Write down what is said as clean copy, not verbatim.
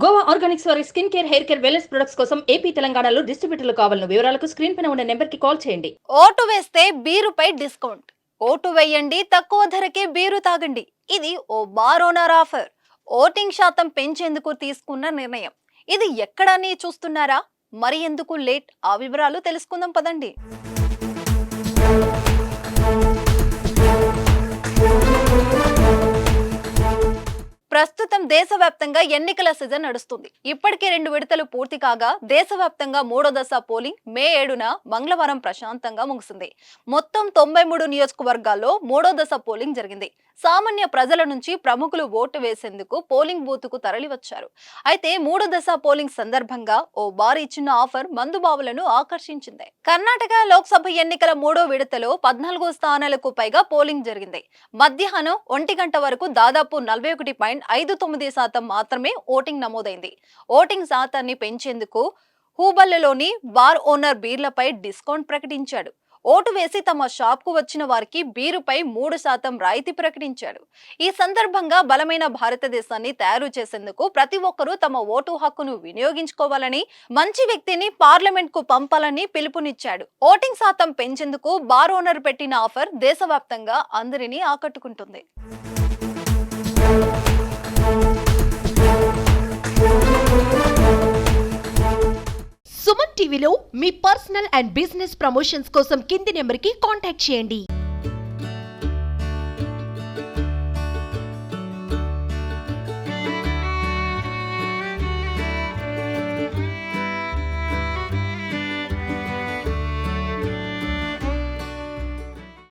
Goa Organics వారి skin care, hair care, wellness products కోసం AP, తెలంగాణలో డిస్ట్రిబ్యూటర్లు కావాలను వివరాలకు స్క్రీన్ పైన ఉన్న నెంబర్కి కాల్ చేయండి. ఓటు వేస్తే బీరుపై డిస్కౌంట్. ఓటు వేయండి, తక్కువ ధరకే బీరు తాగండి. ఇది ఓ బార్ ఓనర్ ఆఫర్. ఓటింగ్ శాతం పెంచేందుకు తీసుకున్న నిర్ణయం. ఇది ఎక్కడని చూస్తున్నారా? మరి ఎందుకు లేట్? ఆ వివరాలు తెలుసుకుందాం పదండి. ప్రస్తుతం దేశవ్యాప్తంగా ఎన్నికల సీజన్ నడుస్తుంది. ఇప్పటికే 2 విడతలు పూర్తి కాగా దేశవ్యాప్తంగా 3వ దశ పోలింగ్ మే 7న మంగళవారం ప్రశాంతంగా ముగిసింది. మొత్తం 93 నియోజకవర్గాల్లో 3వ దశ పోలింగ్ జరిగింది. సామాన్య ప్రజల నుంచి ప్రముఖులు ఓటు వేసేందుకు పోలింగ్ బూత్కు తరలివచ్చారు. అయితే 3వ దశ పోలింగ్ సందర్భంగా ఓ భారీ చిన్న ఆఫర్ మందుబావులను ఆకర్షించింది. కర్ణాటక లోక్సభ ఎన్నికల 3వ విడతలో 14 స్థానాలకు పైగా పోలింగ్ జరిగింది. మధ్యాహ్నం 1 గంట వరకు దాదాపు 41.59% మాత్రమే ఓటింగ్ నమోదైంది. ఓటింగ్ శాతాన్ని పెంచేందుకు హూబల్లిలోని బార్ ఓనర్ బీర్లపై డిస్కౌంట్ ప్రకటించాడు. ఓటు వేసి తమ షాప్కు వచ్చిన వారికి బీరుపై 3% రాయితీ ప్రకటించాడు. ఈ సందర్భంగా బలమైన భారతదేశాన్ని తయారు చేసేందుకు ప్రతి ఒక్కరూ తమ ఓటు హక్కును వినియోగించుకోవాలని, మంచి వ్యక్తిని పార్లమెంట్ కు పంపాలని పిలుపునిచ్చాడు. ఓటింగ్ శాతం పెంచేందుకు బార్ ఓనర్ పెట్టిన ఆఫర్ దేశవ్యాప్తంగా అందరినీ ఆకట్టుకుంటుంది. సుమన్ టీవీలో మీ పర్సనల్ అండ్ బిజినెస్ ప్రమోషన్స్ కోసం కింది నెంబర్కి కాంటాక్ట్ చేయండి.